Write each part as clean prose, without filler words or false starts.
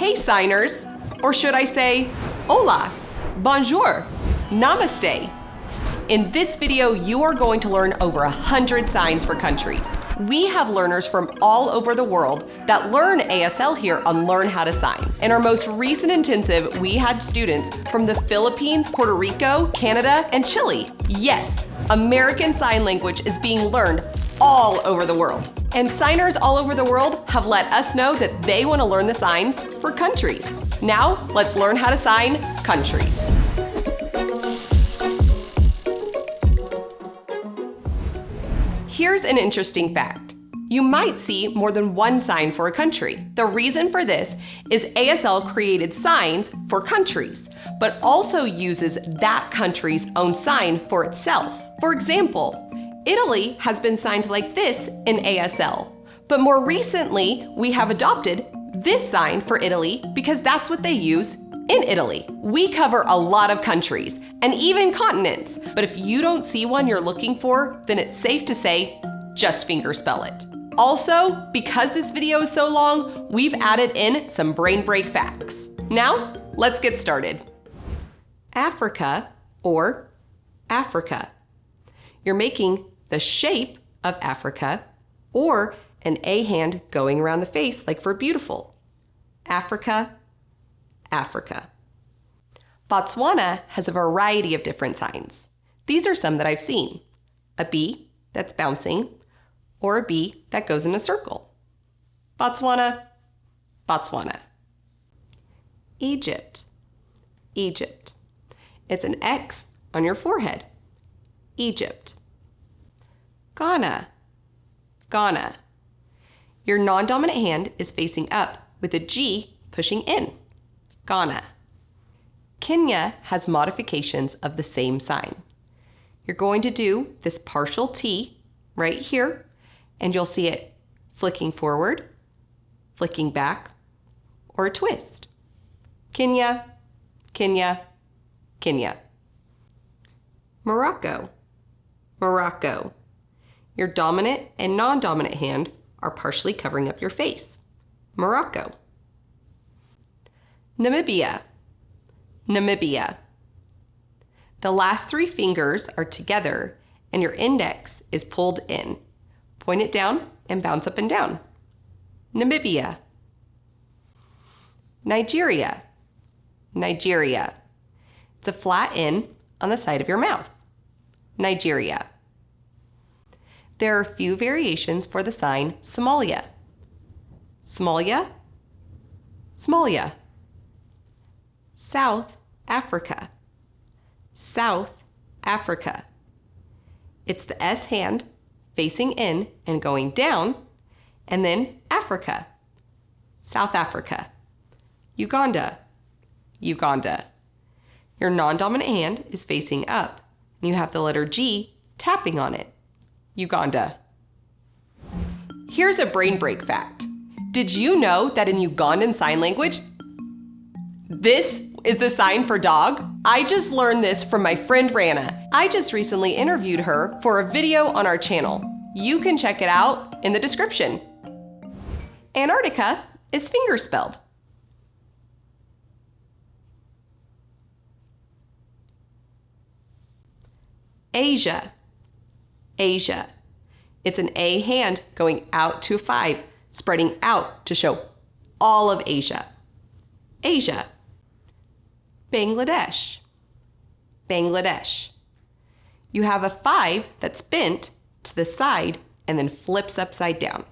Hey signers, or should I say, hola, bonjour, namaste. In this video, you are going to learn over 100 signs for countries. We have learners from all over the world that learn ASL here on Learn How to Sign. In our most recent intensive, we had students from the Philippines, Puerto Rico, Canada, and Chile. Yes, American Sign Language is being learned all over the world. And signers all over the world have let us know that they want to learn the signs for countries. Now, let's learn how to sign countries. Here's an interesting fact. You might see more than one sign for a country. The reason for this is ASL created signs for countries, but also uses that country's own sign for itself. For example, Italy has been signed like this in ASL, but more recently we have adopted this sign for Italy because that's what they use in Italy. We cover a lot of countries and even continents, but if you don't see one you're looking for, then it's safe to say, just fingerspell it. Also, because this video is so long, we've added in some brain break facts. Now, let's get started. Africa or Africa. You're making the shape of Africa or an A hand going around the face like for beautiful. Africa, Africa. Botswana has a variety of different signs. These are some that I've seen. A B that's bouncing, or a B that goes in a circle. Botswana, Botswana. Egypt, Egypt. It's an X on your forehead. Egypt. Ghana, Ghana. Your non-dominant hand is facing up with a G pushing in. Ghana. Kenya has modifications of the same sign. You're going to do this partial T right here, and you'll see it flicking forward, flicking back, or a twist. Kenya, Kenya, Kenya. Morocco, Morocco. Your dominant and non-dominant hand are partially covering up your face. Morocco. Namibia, Namibia. The last three fingers are together and your index is pulled in. Point it down and bounce up and down. Namibia. Nigeria, Nigeria. It's a flat N on the side of your mouth. Nigeria. There are a few variations for the sign Somalia. Somalia, Somalia. South Africa, South Africa. It's the S hand facing in and going down, and then Africa, South Africa. Uganda, Uganda. Your non-dominant hand is facing up, and you have the letter G tapping on it. Uganda. Here's a brain break fact. Did you know that in Ugandan Sign Language, this is the sign for dog? I just learned this from my friend Rana. I just recently interviewed her for a video on our channel. You can check it out in the description. Antarctica is fingerspelled. Asia, Asia. It's an A hand going out to 5, spreading out to show all of Asia. Asia. Bangladesh, Bangladesh. You have a 5 that's bent to the side and then flips upside down.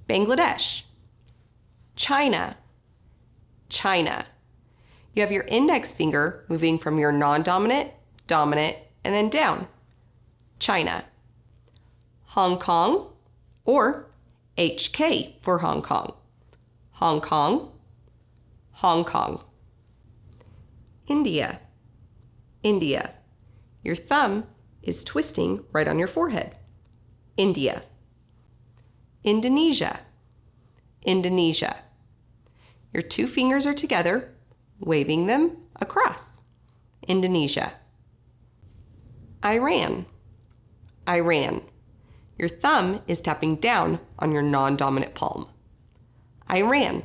Bangladesh. China, China. You have your index finger moving from your non-dominant, dominant, and then down. China. Hong Kong, or HK for Hong Kong. Hong Kong, Hong Kong. India, India. Your thumb is twisting right on your forehead. India. Indonesia, Indonesia. Your two fingers are together, waving them across. Indonesia. Iran, Iran. Your thumb is tapping down on your non-dominant palm. Iran.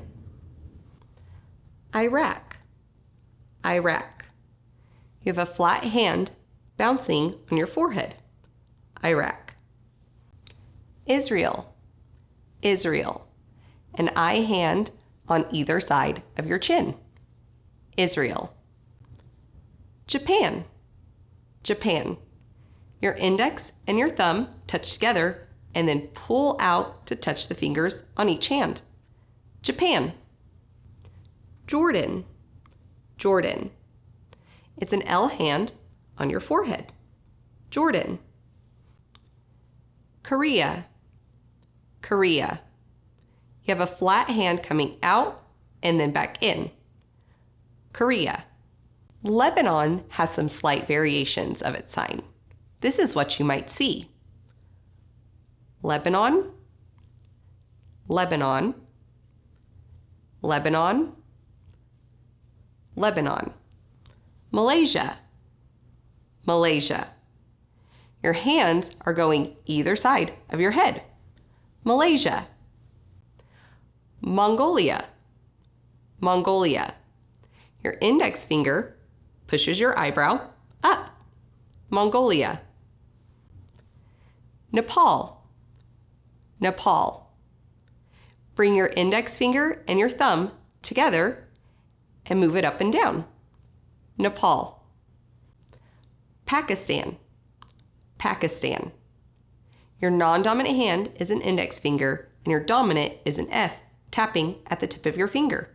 Iraq, Iraq. You have a flat hand bouncing on your forehead. Iraq. Israel, Israel. An I hand on either side of your chin. Israel. Japan, Japan. Your index and your thumb touch together and then pull out to touch the fingers on each hand. Japan. Jordan, Jordan. It's an L hand on your forehead. Jordan. Korea, Korea. You have a flat hand coming out and then back in. Korea. Lebanon has some slight variations of its sign. This is what you might see. Lebanon, Lebanon, Lebanon, Lebanon. Malaysia, Malaysia. Your hands are going either side of your head. Malaysia. Mongolia, Mongolia. Your index finger pushes your eyebrow up. Mongolia. Nepal, Nepal. Bring your index finger and your thumb together and move it up and down. Nepal. Pakistan, Pakistan. Your non-dominant hand is an index finger and your dominant is an F tapping at the tip of your finger.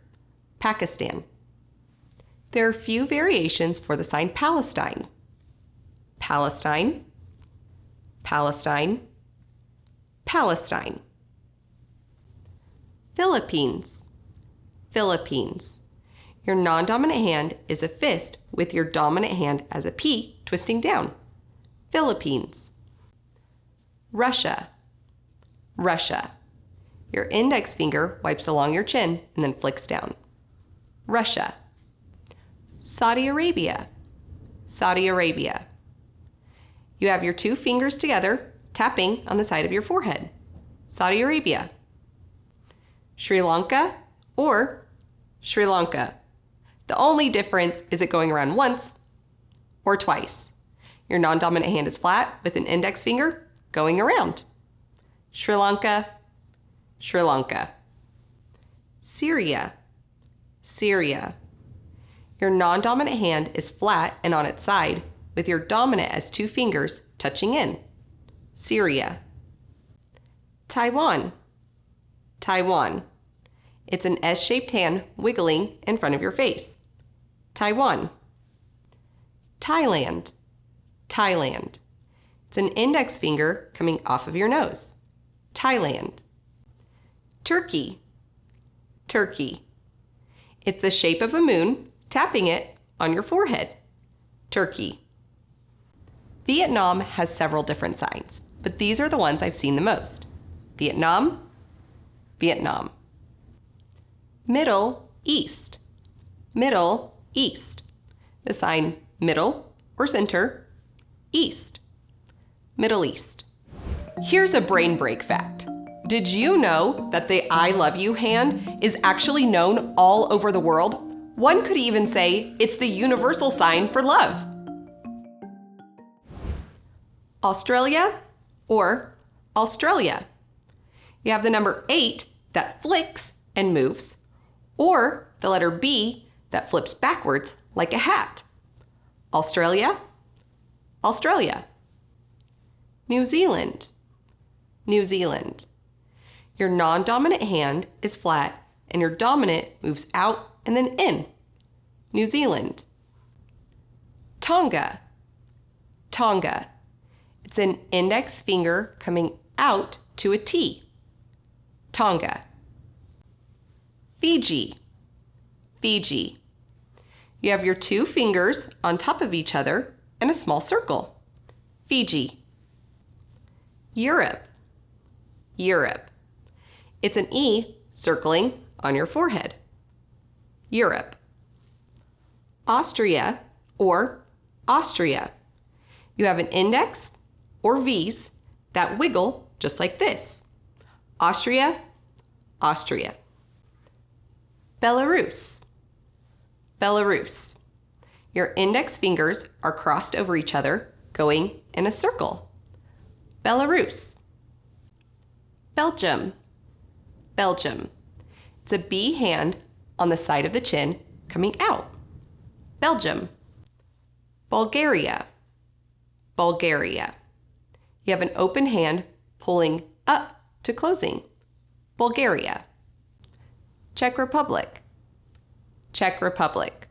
Pakistan. There are few variations for the sign Palestine. Palestine, Palestine, Palestine. Philippines, Philippines. Your non-dominant hand is a fist with your dominant hand as a P twisting down. Philippines. Russia, Russia. Your index finger wipes along your chin and then flicks down. Russia. Saudi Arabia, Saudi Arabia. You have your two fingers together, tapping on the side of your forehead. Saudi Arabia. Sri Lanka or Sri Lanka. The only difference is it going around once or twice. Your non-dominant hand is flat with an index finger going around. Sri Lanka, Sri Lanka. Syria, Syria. Your non-dominant hand is flat and on its side with your dominant as two fingers touching in. Syria. Taiwan, Taiwan. It's an S-shaped hand wiggling in front of your face. Taiwan. Thailand, Thailand. It's an index finger coming off of your nose. Thailand. Turkey, Turkey. It's the shape of a moon, tapping it on your forehead. Turkey. Viet Nam has several different signs, but these are the ones I've seen the most. Viet Nam, Viet Nam. Middle East, Middle East. The sign middle or center, East, Middle East. Here's a brain break fact. Did you know that the I love you hand is actually known all over the world? One could even say it's the universal sign for love. Australia or Australia. You have the number 8 that flicks and moves, or the letter B that flips backwards like a hat. Australia, Australia. New Zealand, New Zealand. Your non-dominant hand is flat and your dominant moves out and then in. New Zealand. Tonga, Tonga. It's an index finger coming out to a T. Tonga. Fiji, Fiji. You have your two fingers on top of each other and a small circle. Fiji. Europe, Europe. It's an E circling on your forehead. Europe. Austria or Austria. You have an index or V's that wiggle just like this. Austria, Austria. Belarus, Belarus. Your index fingers are crossed over each other, going in a circle. Belarus. Belgium. Belgium. It's a B hand on the side of the chin coming out. Belgium. Bulgaria. Bulgaria. You have an open hand pulling up to closing. Bulgaria. Czech Republic. Czech Republic.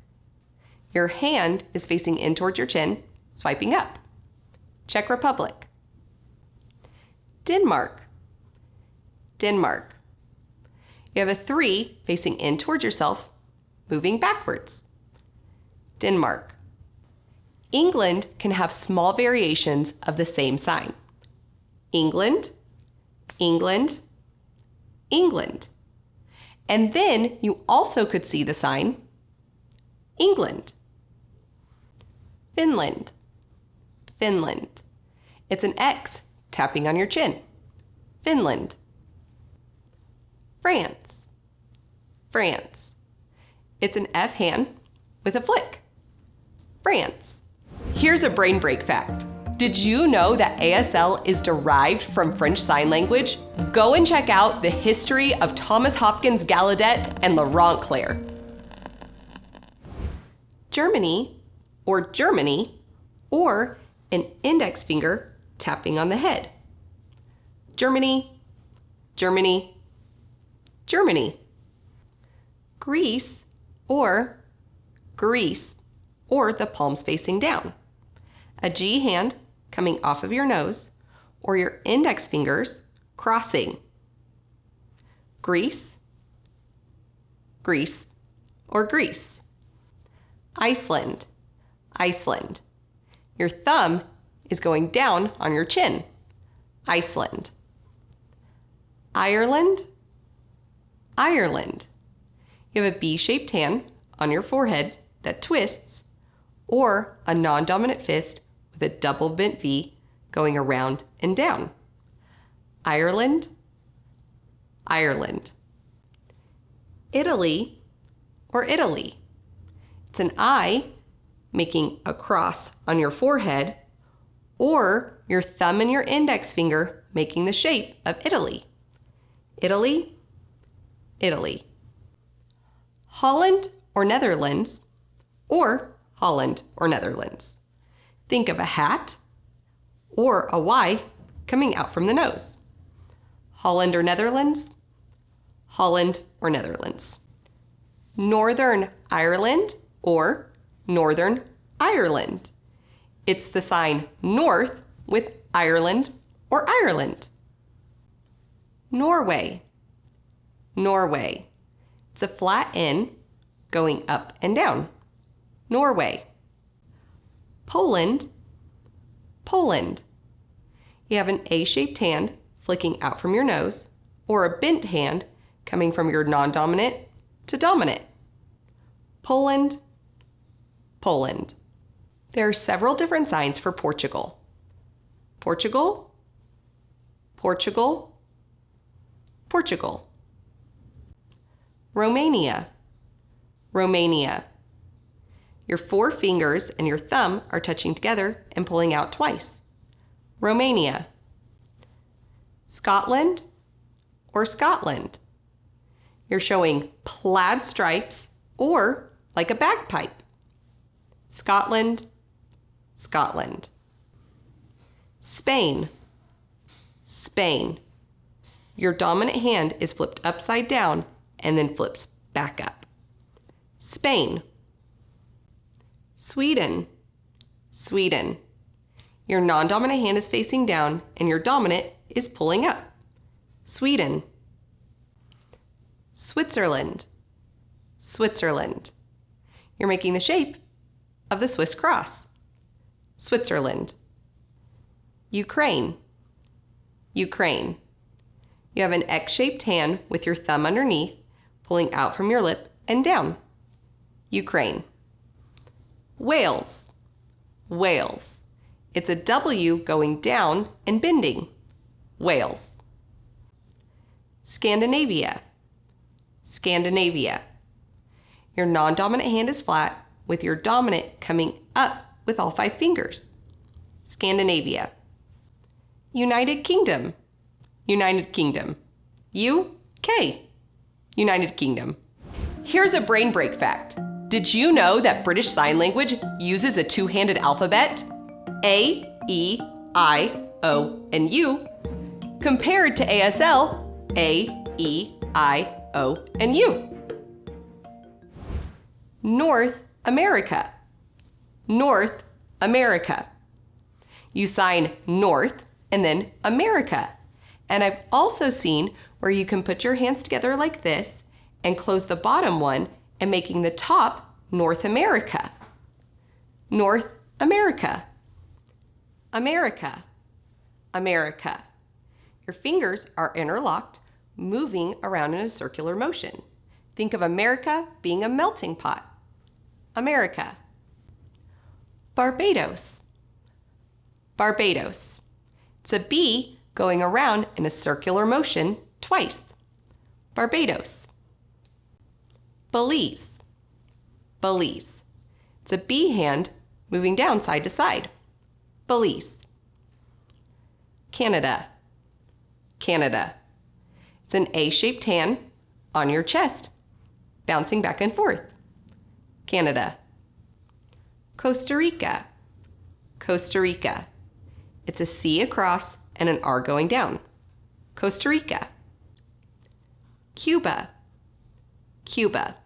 Your hand is facing in towards your chin, swiping up. Czech Republic. Denmark. Denmark. You have a 3 facing in towards yourself, moving backwards. Denmark. England can have small variations of the same sign. England, England, England. And then you also could see the sign England. Finland. Finland. It's an X tapping on your chin. Finland. France. France. It's an F hand with a flick. France. Here's a brain break fact. Did you know that ASL is derived from French Sign Language? Go and check out the history of Thomas Hopkins Gallaudet and Laurent Clerc. Germany, or Germany, or an index finger tapping on the head. Germany, Germany, Germany. Greece, or Greece, or the palms facing down. A G hand coming off of your nose, or your index fingers crossing. Greece, Greece, or Greece. Iceland, Iceland. Your thumb is going down on your chin. Iceland. Ireland, Ireland. You have a B-shaped hand on your forehead that twists, or a non-dominant fist with a double bent V going around and down. Ireland, Ireland. Italy, or Italy. It's an I making a cross on your forehead, or your thumb and your index finger making the shape of Italy. Italy, Italy. Holland or Netherlands, or Holland or Netherlands. Think of a hat or a Y coming out from the nose. Holland or Netherlands, Holland or Netherlands. Northern Ireland or Northern Ireland. It's the sign north with Ireland or Ireland. Norway, Norway. It's a flat N going up and down. Norway. Poland, Poland. You have an A-shaped hand flicking out from your nose, or a bent hand coming from your non-dominant to dominant. Poland, Poland. There are several different signs for Portugal. Portugal, Portugal, Portugal. Romania, Romania. Your 4 fingers and your thumb are touching together and pulling out twice. Romania. Scotland or Scotland. You're showing plaid stripes or like a bagpipe. Scotland, Scotland. Spain, Spain. Your dominant hand is flipped upside down and then flips back up. Spain. Sweden, Sweden. Your non-dominant hand is facing down and your dominant is pulling up. Sweden. Switzerland, Switzerland. You're making the shape of the Swiss cross. Switzerland. Ukraine, Ukraine. You have an X-shaped hand with your thumb underneath, pulling out from your lip and down. Ukraine. Wales, Wales. It's a W going down and bending. Wales. Scandinavia, Scandinavia. Your non-dominant hand is flat with your dominant coming up with all 5 fingers. Scandinavia. United Kingdom. United Kingdom. UK. United Kingdom. Here's a brain break fact. Did you know that British Sign Language uses a 2-handed alphabet? A, E, I, O, and U, compared to ASL, A, E, I, O, and U. North America. North America. You sign North and then America. And I've also seen where you can put your hands together like this and close the bottom one and making the top North America. North America. America. America. Your fingers are interlocked, moving around in a circular motion. Think of America being a melting pot. America. Barbados. Barbados. It's a B going around in a circular motion twice. Barbados. Belize. Belize. It's a B hand moving down side to side. Belize. Canada. Canada. It's an A-shaped hand on your chest, bouncing back and forth. Canada. Costa Rica. Costa Rica. It's a C across and an R going down. Costa Rica. Cuba. Cuba.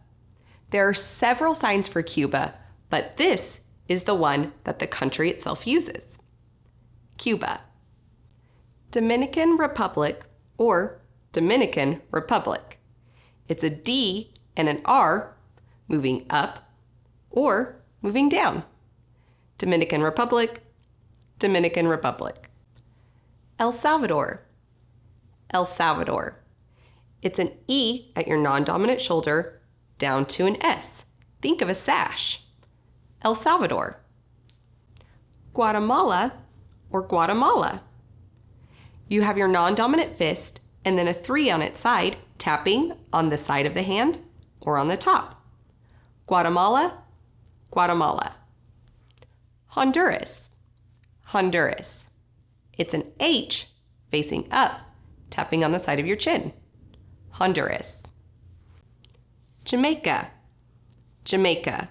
There are several signs for Cuba, but this is the one that the country itself uses. Cuba. Dominican Republic or Dominican Republic. It's a D and an R moving up or moving down. Dominican Republic, Dominican Republic. El Salvador. El Salvador. It's an E at your non-dominant shoulder down to an S. Think of a sash. El Salvador. Guatemala or Guatemala. You have your non-dominant fist and then a 3 on its side, tapping on the side of the hand or on the top. Guatemala, Guatemala. Honduras. Honduras. It's an H facing up, tapping on the side of your chin. Honduras. Jamaica. Jamaica.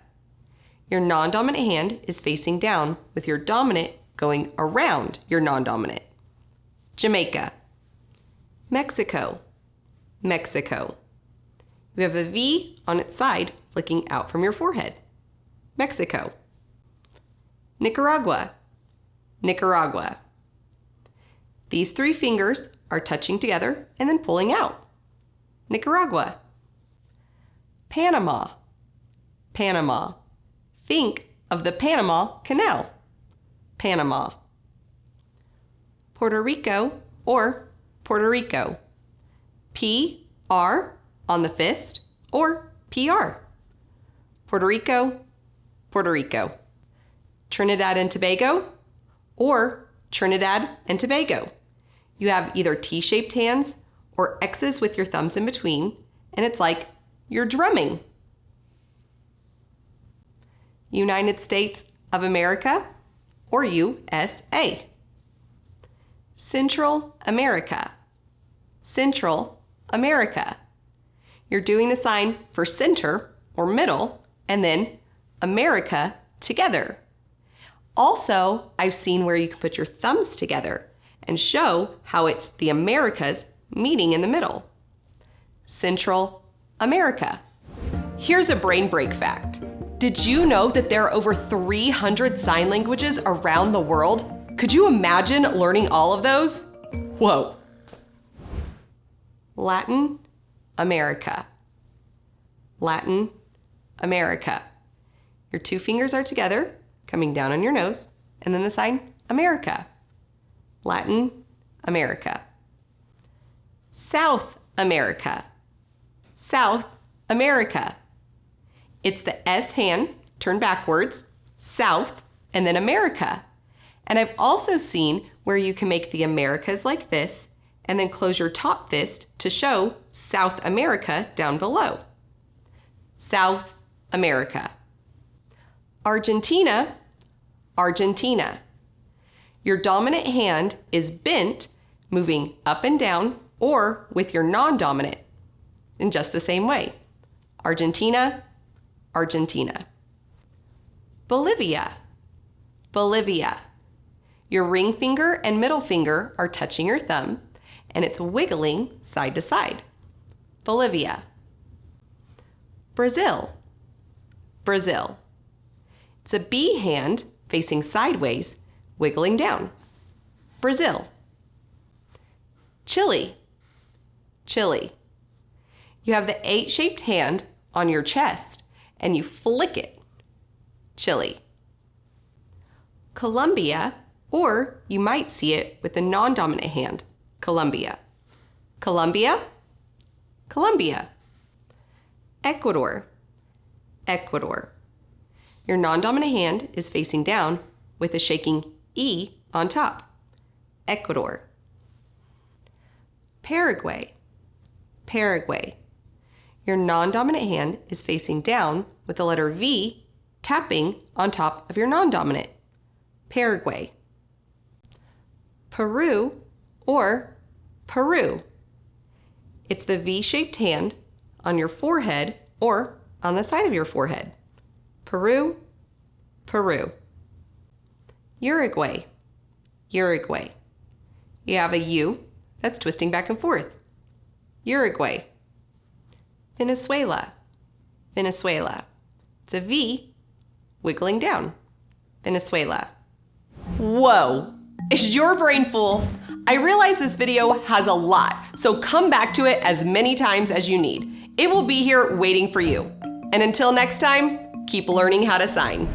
Your non-dominant hand is facing down with your dominant going around your non-dominant. Jamaica. Mexico. Mexico. You have a V on its side flicking out from your forehead. Mexico. Nicaragua. Nicaragua. These 3 fingers are touching together and then pulling out. Nicaragua. Panama. Panama. Think of the Panama Canal. Panama. Puerto Rico or Puerto Rico. P-R on the fist or P-R. Puerto Rico, Puerto Rico. Trinidad and Tobago or Trinidad and Tobago. You have either T-shaped hands or X's with your thumbs in between, and it's like you're drumming. United States of America or USA. Central America. Central America. You're doing the sign for center or middle and then America together. Also, I've seen where you can put your thumbs together and show how it's the Americas meeting in the middle. Central America. Here's a brain break fact. Did you know that there are over 300 sign languages around the world? Could you imagine learning all of those? Whoa. Latin America. Latin America. Your 2 fingers are together, coming down on your nose, and then the sign America. Latin America. South America. South America. It's the S hand turned backwards, South, and then America. And I've also seen where you can make the Americas like this and then close your top fist to show South America down below. South America. Argentina, Argentina. Your dominant hand is bent, moving up and down, or with your non-dominant in just the same way. Argentina, Argentina. Bolivia, Bolivia. Your ring finger and middle finger are touching your thumb, and it's wiggling side to side. Bolivia. Brazil, Brazil. It's a B hand facing sideways, wiggling down. Brazil. Chile, Chile. You have the 8-shaped hand on your chest and you flick it. Chile. Colombia, or you might see it with the non-dominant hand. Colombia. Colombia, Colombia. Ecuador, Ecuador. Your non-dominant hand is facing down with a shaking E on top. Ecuador. Paraguay, Paraguay. Your non-dominant hand is facing down with the letter V tapping on top of your non-dominant. Paraguay. Peru, or Peru. It's the V-shaped hand on your forehead or on the side of your forehead. Peru, Peru. Uruguay, Uruguay. You have a U that's twisting back and forth. Uruguay. Venezuela, Venezuela. It's a V wiggling down. Venezuela. Whoa! Is your brain full? I realize this video has a lot, so come back to it as many times as you need. It will be here waiting for you. And until next time, keep learning how to sign.